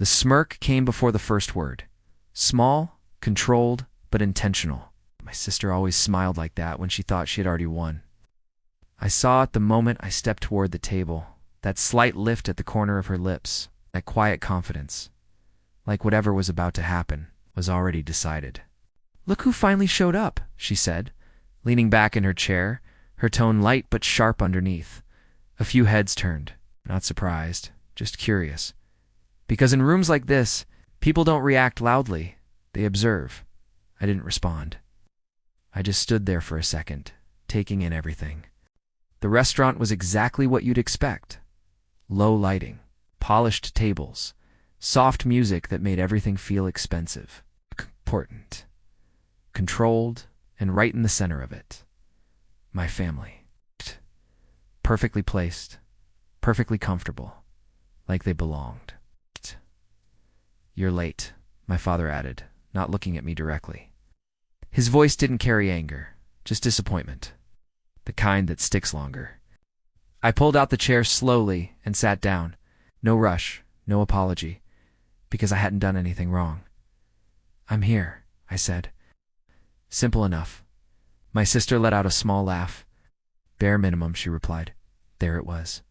The smirk came before the first word. Small, controlled, but intentional. My sister always smiled like that when she thought she had already won. I saw it the moment I stepped toward the table, that slight lift at the corner of her lips, that quiet confidence. Like whatever was about to happen was already decided. "Look who finally showed up," she said, leaning back in her chair, her tone light but sharp underneath. A few heads turned, not surprised, just curious. Because in rooms like this, people don't react loudly, they observe. I didn't respond. I just stood there for a second, taking in everything. The restaurant was exactly what you'd expect. Low lighting, polished tables, soft music that made everything feel expensive, important, controlled, and right in the center of it. My family. Perfectly placed, perfectly comfortable, like they belonged. "You're late," my father added, not looking at me directly. His voice didn't carry anger, just disappointment, the kind that sticks longer. I pulled out the chair slowly and sat down. No rush, no apology, because I hadn't done anything wrong. "I'm here," I said. Simple enough. My sister let out a small laugh. "Bare minimum," she replied. There it was.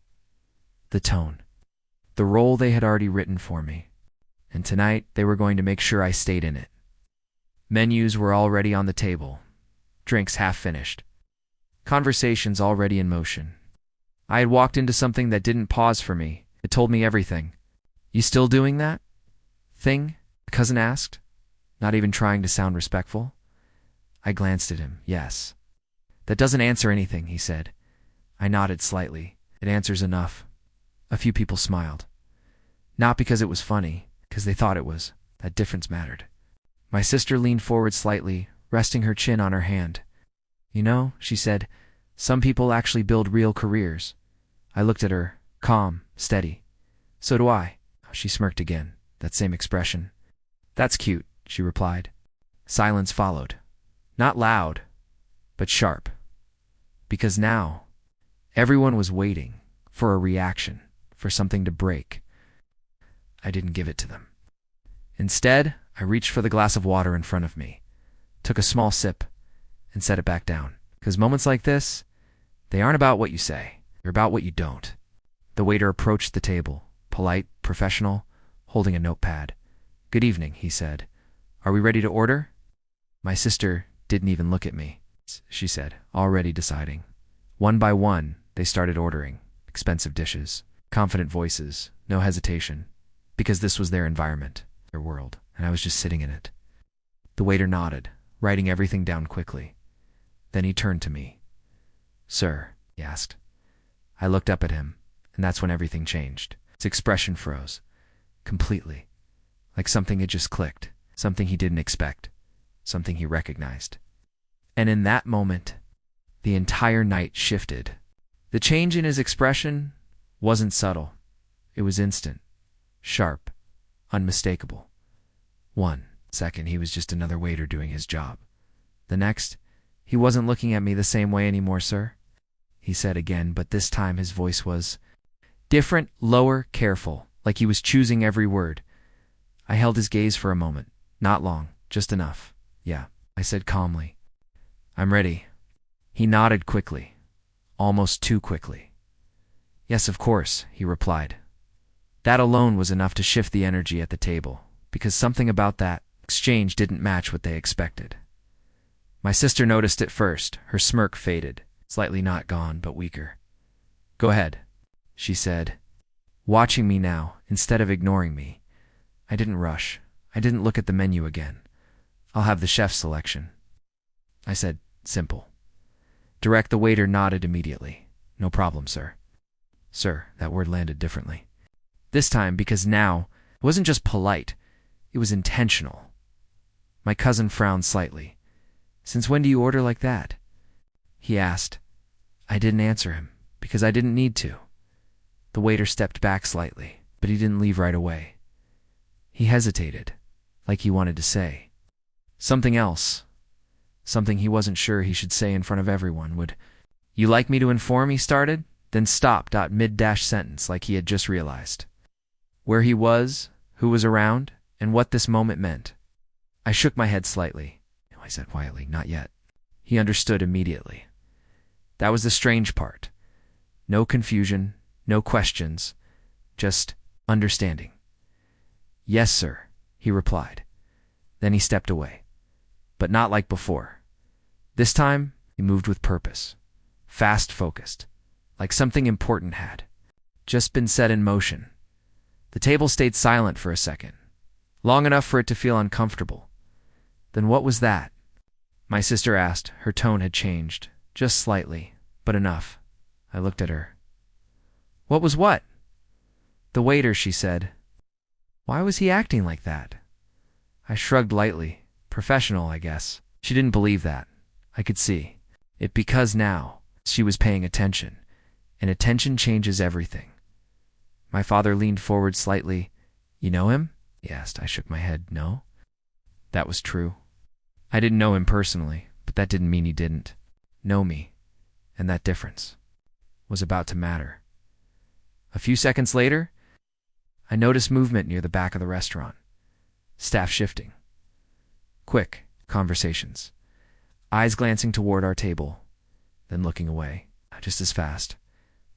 The tone. The role they had already written for me. And tonight they were going to make sure I stayed in it. Menus were already on the table. Drinks half finished. Conversations already in motion. I had walked into something that didn't pause for me. It told me everything. "You still doing that thing?" the cousin asked, not even trying to sound respectful. I glanced at him. "Yes." "That doesn't answer anything," he said. I nodded slightly. "It answers enough." A few people smiled. Not because it was funny, because they thought it was. That difference mattered. My sister leaned forward slightly, resting her chin on her hand. "You know," she said, "some people actually build real careers." I looked at her, calm, steady. "So do I." She smirked again, that same expression. "That's cute," she replied. Silence followed. Not loud, but sharp. Because now, everyone was waiting for a reaction, for something to break. I didn't give it to them. Instead, I reached for the glass of water in front of me, took a small sip, and set it back down. Because moments like this, they aren't about what you say, they're about what you don't. The waiter approached the table, polite, professional, holding a notepad. "Good evening," he said. "Are we ready to order?" My sister didn't even look at me, she said, already deciding. One by one, they started ordering. Expensive dishes, confident voices, no hesitation. Because this was their environment, their world, and I was just sitting in it. The waiter nodded, writing everything down quickly. Then he turned to me. "Sir," he asked. I looked up at him, and that's when everything changed. His expression froze. Completely. Like something had just clicked. Something he didn't expect. Something he recognized. And in that moment, the entire night shifted. The change in his expression wasn't subtle. It was instant. Sharp. Unmistakable. 1 second, he was just another waiter doing his job. The next, "He wasn't looking at me the same way anymore, sir," he said again, but this time his voice was different, lower, careful, like he was choosing every word. I held his gaze for a moment. Not long, just enough. "Yeah," I said calmly. "I'm ready." He nodded quickly, almost too quickly. "Yes, of course," he replied. That alone was enough to shift the energy at the table, because something about that exchange didn't match what they expected. My sister noticed it first. Her smirk faded, slightly not gone, but weaker. "Go ahead," she said, watching me now instead of ignoring me. I didn't rush. I didn't look at the menu again. "I'll have the chef's selection," I said, simple. Direct. The waiter nodded immediately. "No problem, sir." Sir, that word landed differently. This time, because now, it wasn't just polite, it was intentional. My cousin frowned slightly. "Since when do you order like that?" he asked. I didn't answer him, because I didn't need to. The waiter stepped back slightly, but he didn't leave right away. He hesitated, like he wanted to say something else. Something he wasn't sure he should say in front of everyone. "Would you like me to inform?" he started, then stopped mid-sentence like he had just realized. Where he was, who was around, and what this moment meant. I shook my head slightly. I said quietly, "Not yet." He understood immediately. That was the strange part. No confusion, no questions, just understanding. "Yes, sir," he replied. Then he stepped away. But not like before. This time, he moved with purpose. Fast focused. Like something important had just been set in motion. The table stayed silent for a second. Long enough for it to feel uncomfortable. "Then what was that?" my sister asked. Her tone had changed. Just slightly, but enough. I looked at her. "What was what?" "The waiter," she said. "Why was he acting like that?" I shrugged lightly. Professional, I guess. She didn't believe that. I could see it because now she was paying attention, and attention changes everything. My father leaned forward slightly. "You know him?" he asked. I shook my head. "No." That was true. I didn't know him personally, but that didn't mean he didn't know me, and that difference was about to matter. A few seconds later, I noticed movement near the back of the restaurant. Staff shifting. Quick conversations. Eyes glancing toward our table, then looking away, just as fast.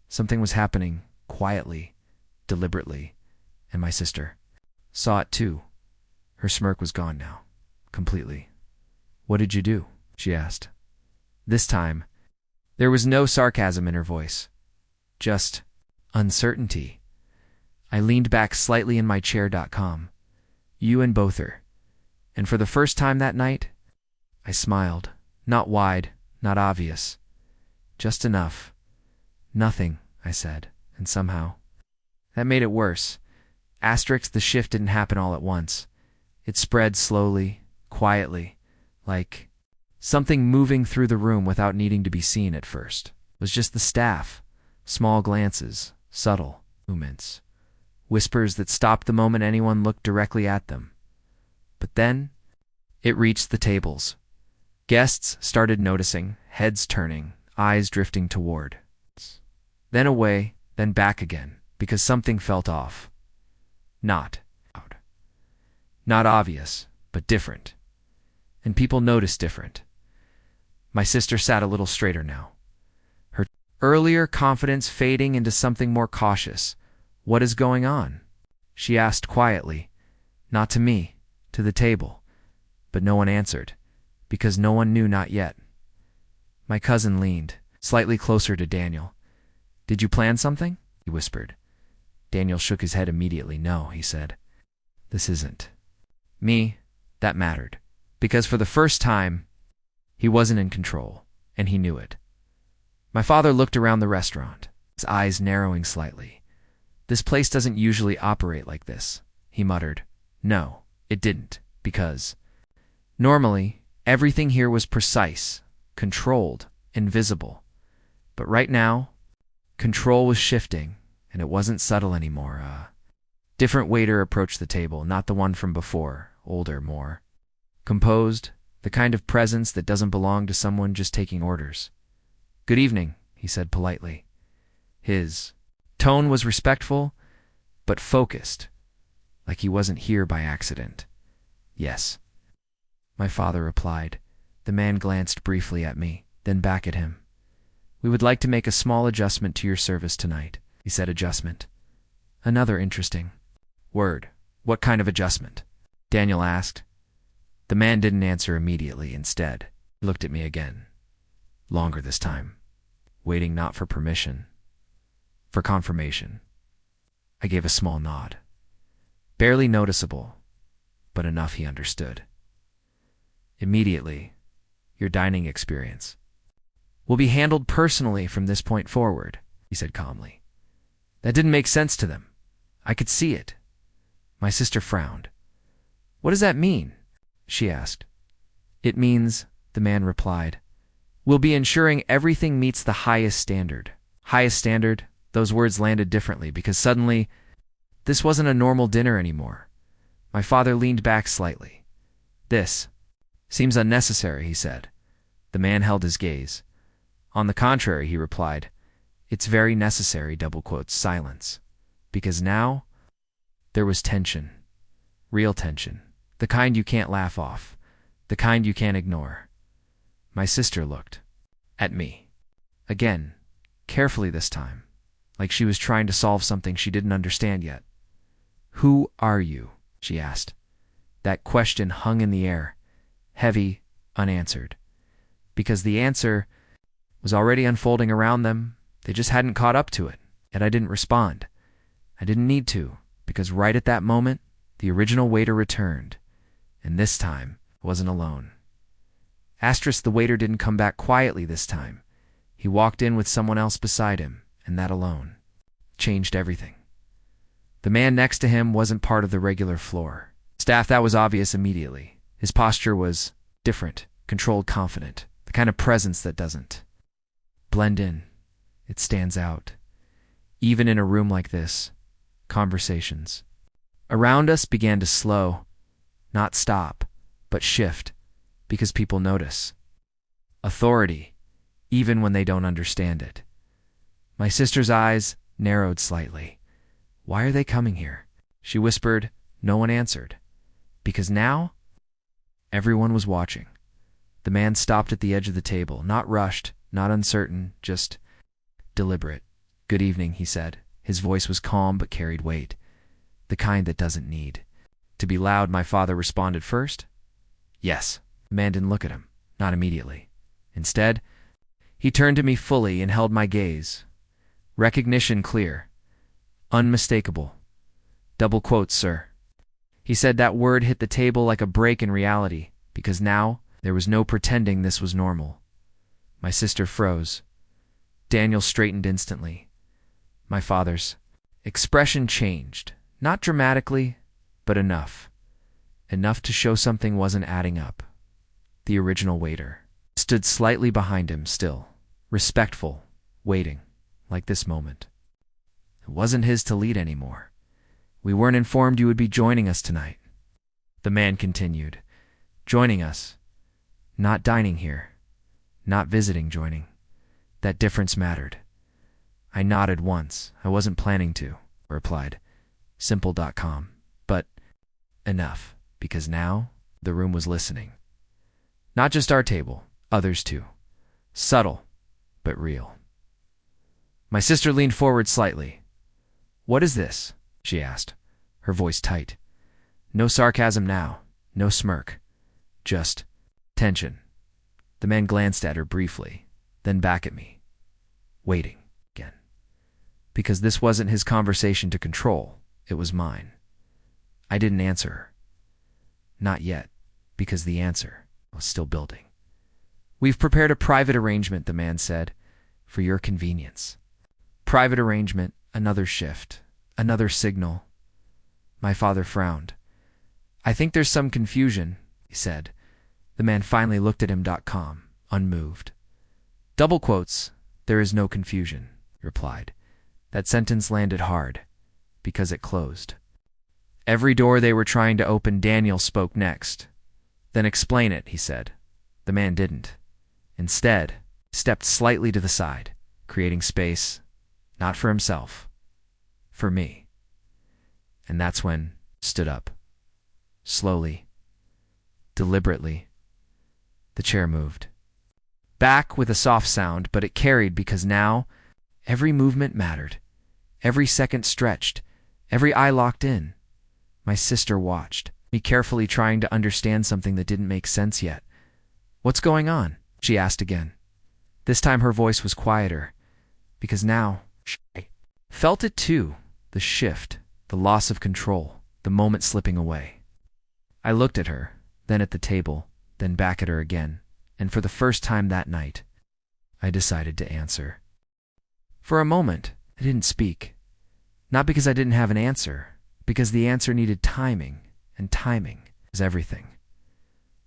Something was happening, quietly, deliberately, and my sister saw it too. Her smirk was gone now, completely. "What did you do?" she asked. This time, there was no sarcasm in her voice, just uncertainty. I leaned back slightly in my chair. "You and Bother." And for the first time that night, I smiled. Not wide, not obvious. Just enough. "Nothing," I said, and somehow that made it worse. The shift didn't happen all at once. It spread slowly, quietly, like something moving through the room without needing to be seen at first. It was just the staff, small glances, subtle movements, whispers that stopped the moment anyone looked directly at them. But then, it reached the tables. Guests started noticing, heads turning, eyes drifting toward. Then away, then back again, because something felt off. Not loud. Not obvious, but different. And people noticed different. My sister sat a little straighter now. Her earlier confidence fading into something more cautious. "What is going on?" she asked quietly. Not to me, to the table. But no one answered, because no one knew not yet. My cousin leaned, slightly closer to Daniel. "Did you plan something?" he whispered. Daniel shook his head immediately. "No," he said. "This isn't me." That mattered, because for the first time, he wasn't in control, and he knew it. My father looked around the restaurant, his eyes narrowing slightly. "This place doesn't usually operate like this," he muttered. No, it didn't, because normally, everything here was precise, controlled, invisible. But right now, control was shifting, and it wasn't subtle anymore. A different waiter approached the table, not the one from before, older, more composed, the kind of presence that doesn't belong to someone just taking orders. "Good evening," he said politely. His tone was respectful, but focused, like he wasn't here by accident. "Yes," my father replied. The man glanced briefly at me, then back at him. "We would like to make a small adjustment to your service tonight," he said. Adjustment. Another interesting word. "What kind of adjustment?" Daniel asked. The man didn't answer immediately. Instead, he looked at me again. Longer this time. Waiting not for permission, for confirmation. I gave a small nod. Barely noticeable, but enough he understood. "Immediately, your dining experience will be handled personally from this point forward," he said calmly. That didn't make sense to them. I could see it. My sister frowned. "What does that mean?" she asked. "It means," the man replied, "we'll be ensuring everything meets the highest standard." Highest standard? Those words landed differently because suddenly, this wasn't a normal dinner anymore. My father leaned back slightly. "This seems unnecessary," he said. The man held his gaze. "On the contrary," he replied, "it's very necessary," double quotes, silence. Because now, there was tension. Real tension. The kind you can't laugh off. The kind you can't ignore. My sister looked at me. Again, carefully this time, like she was trying to solve something she didn't understand yet. "Who are you?" she asked. That question hung in the air, heavy, unanswered. Because the answer was already unfolding around them, they just hadn't caught up to it, and I didn't respond. I didn't need to, because right at that moment, the original waiter returned, and this time I wasn't alone. The waiter didn't come back quietly this time. He walked in with someone else beside him, and that alone changed everything. The man next to him wasn't part of the regular floor staff. That was obvious immediately. His posture was different, controlled, confident, the kind of presence that doesn't blend in. It stands out. Even in a room like this, conversations around us began to slow, not stop, but shift, because people notice. Authority, even when they don't understand it. My sister's eyes narrowed slightly. "Why are they coming here?" she whispered. No one answered. Because now, everyone was watching. The man stopped at the edge of the table, not rushed, not uncertain, just deliberate. "Good evening," he said. His voice was calm but carried weight. The kind that doesn't need to be loud. My father responded first. "Yes." The man didn't look at him, not immediately. Instead, he turned to me fully and held my gaze. Recognition clear, unmistakable. "Double quotes, sir." He said. That word hit the table like a break in reality, because now there was no pretending this was normal. My sister froze. Daniel straightened instantly. My father's expression changed, not dramatically, but enough. Enough to show something wasn't adding up. The original waiter stood slightly behind him still, respectful, waiting, like this moment. It wasn't his to lead anymore. "We weren't informed you would be joining us tonight," the man continued. "Joining us. Not dining here. Not visiting, joining. That difference mattered." I nodded once. I wasn't planning to, I replied. Simple.com. But enough, because now the room was listening. Not just our table, others too. Subtle, but real. My sister leaned forward slightly. "What is this?" she asked, her voice tight. No sarcasm now, no smirk. Just tension. The man glanced at her briefly, then back at me. Waiting again. Because this wasn't his conversation to control, it was mine. I didn't answer her. Not yet, because the answer was still building. "We've prepared a private arrangement," the man said, "for your convenience." Private arrangement, another shift, another signal. My father frowned. "I think there's some confusion," he said. The man finally looked at him. .com, unmoved. "Double quotes, there is no confusion," he replied. That sentence landed hard, because it closed. Every door they were trying to open. Daniel spoke next. "Then explain it," he said. The man didn't. Instead, stepped slightly to the side, creating space, not for himself, for me. And that's when stood up. Slowly, deliberately, the chair moved. Back with a soft sound, but it carried because now every movement mattered. Every second stretched, every eye locked in. My sister watched, me carefully trying to understand something that didn't make sense yet. "What's going on?" she asked again. This time her voice was quieter, because now I felt it too, the shift, the loss of control, the moment slipping away. I looked at her, then at the table, then back at her again, and for the first time that night, I decided to answer. For a moment, I didn't speak. Not because I didn't have an answer, because the answer needed timing, and timing is everything.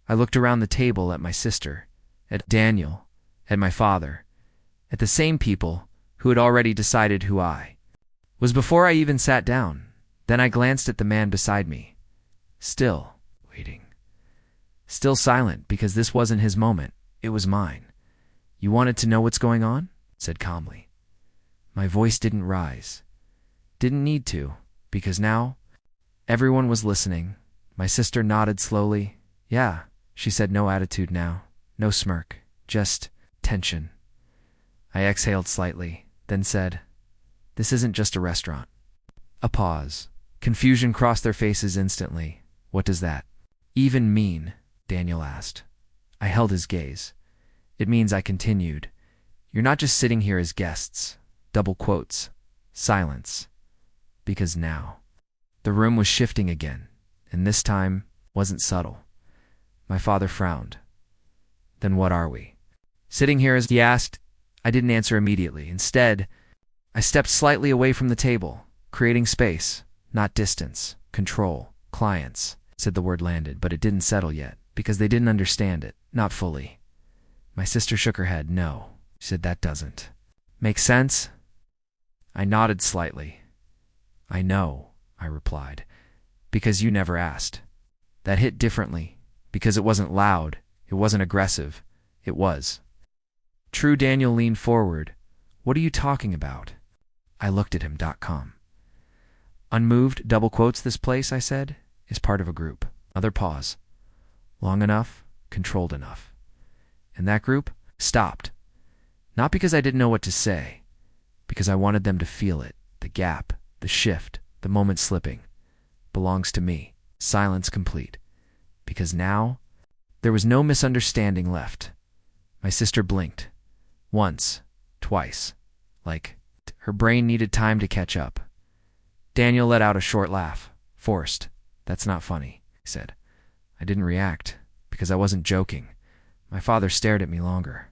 I looked around the table at my sister, at Daniel, at my father, at the same people who had already decided who I was before I even sat down. Then I glanced at the man beside me, still waiting. Still silent, because this wasn't his moment, it was mine. "You wanted to know what's going on?" said calmly. My voice didn't rise. Didn't need to, because now everyone was listening, My sister nodded slowly. Yeah, she said, no attitude now, no smirk, just tension. I exhaled slightly, then said, this isn't just a restaurant. A pause. Confusion crossed their faces instantly. What does that even mean? Daniel asked. I held his gaze. It means, I continued, you're not just sitting here as guests. Double quotes. Silence. Because now. The room was shifting again, and this time wasn't subtle. My father frowned. Then what are we? Sitting here as he asked. I didn't answer immediately. Instead, I stepped slightly away from the table, creating space, not distance. Control. Clients. Said the word landed, but it didn't settle yet, because they didn't understand it, not fully. My sister shook her head. No. She said, that doesn't make sense. I nodded slightly. I know, I replied, because you never asked. That hit differently, because it wasn't loud, it wasn't aggressive, it was true. Daniel leaned forward. What are you talking about? I looked at him. .com. Unmoved, double quotes, this place, I said, is part of a group. Another pause. Long enough, controlled enough. And that group stopped. Not because I didn't know what to say, because I wanted them to feel it, the gap, the shift, the moment slipping. Belongs to me. Silence complete. Because now, there was no misunderstanding left. My sister blinked. Once, twice. Like, her brain needed time to catch up. Daniel let out a short laugh. Forced. That's not funny, he said. I didn't react, because I wasn't joking. My father stared at me longer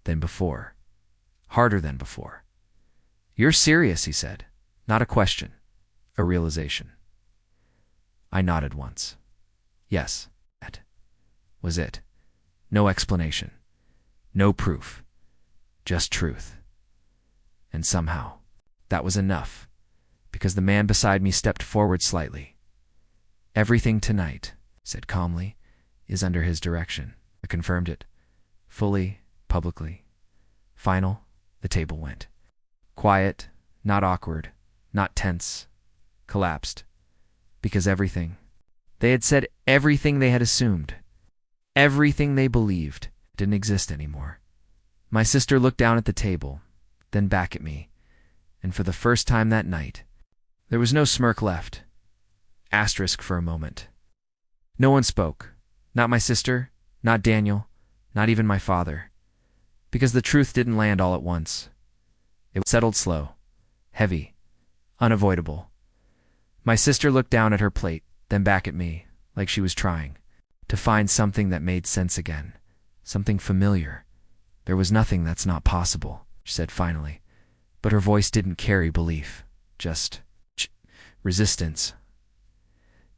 than before. Harder than before. You're serious, he said. Not a question. A realization. I nodded once. Yes, that was it. No explanation. No proof. Just truth. And somehow, that was enough, because the man beside me stepped forward slightly. Everything tonight, said calmly, is under his direction. I confirmed it. Fully, publicly. Final, the table went. Quiet, not awkward, not tense. Collapsed. Because everything. They had said everything they had assumed. Everything they believed didn't exist anymore. My sister looked down at the table, then back at me, and for the first time that night, there was no smirk left. Asterisk for a moment. No one spoke. Not my sister, not Daniel, not even my father. Because the truth didn't land all at once. It settled slow, heavy, unavoidable. My sister looked down at her plate, then back at me, like she was trying to find something that made sense again, something familiar. There was nothing that's not possible, she said finally, but her voice didn't carry belief, just resistance.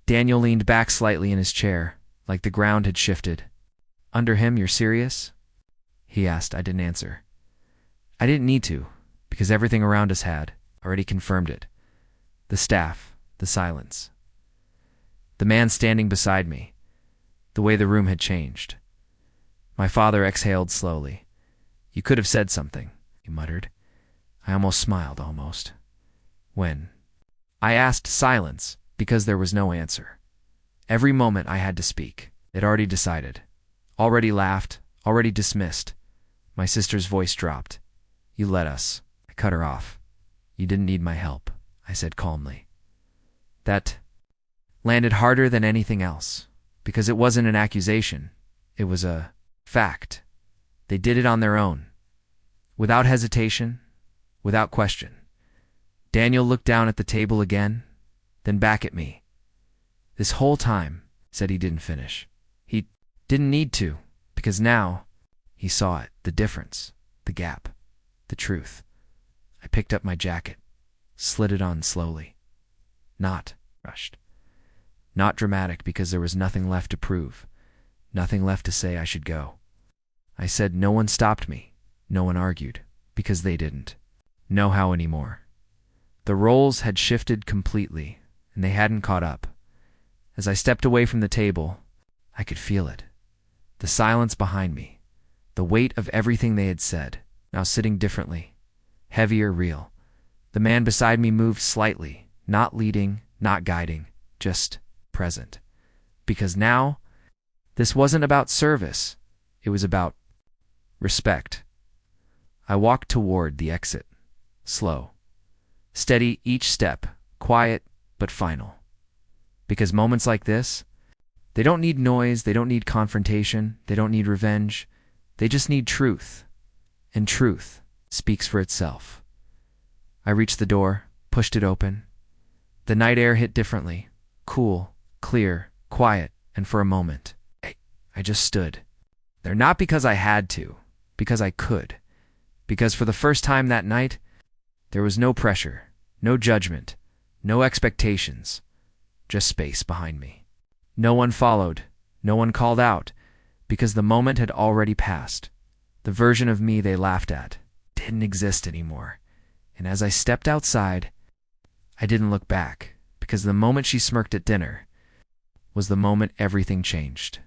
Daniel leaned back slightly in his chair, like the ground had shifted. Under him, you're serious? He asked. I didn't answer. I didn't need to, because everything around us had already confirmed it. The staff, the silence. The man standing beside me, the way the room had changed. My father exhaled slowly. You could have said something, he muttered. I almost smiled, almost. When? I asked silence, because there was no answer. Every moment I had to speak. It already decided. Already laughed, already dismissed. My sister's voice dropped. You let us. I cut her off. You didn't need my help, I said calmly. That landed harder than anything else, because it wasn't an accusation. It was a fact. They did it on their own. Without hesitation, without question. Daniel looked down at the table again, then back at me. This whole time, said he didn't finish. He didn't need to, because now he saw it, the difference, the gap, the truth. I picked up my jacket, slid it on slowly. Not rushed. Not dramatic, because there was nothing left to prove, nothing left to say I should go. I said no one stopped me, no one argued, because they didn't know how anymore. The roles had shifted completely, and they hadn't caught up. As I stepped away from the table, I could feel it. The silence behind me, the weight of everything they had said, now sitting differently, heavier, real. The man beside me moved slightly, not leading, not guiding, just present. Because now, this wasn't about service. It was about respect. I walked toward the exit. Slow. Steady each step. Quiet, but final. Because moments like this, they don't need noise, they don't need confrontation, they don't need revenge. They just need truth. And truth speaks for itself. I reached the door, pushed it open. The night air hit differently. Cool, clear, quiet, and for a moment, I just stood. There not because I had to, because I could. Because for the first time that night, there was no pressure, no judgment, no expectations, just space behind me. No one followed, no one called out, because the moment had already passed. The version of me they laughed at didn't exist anymore. And as I stepped outside, I didn't look back, because the moment she smirked at dinner was the moment everything changed.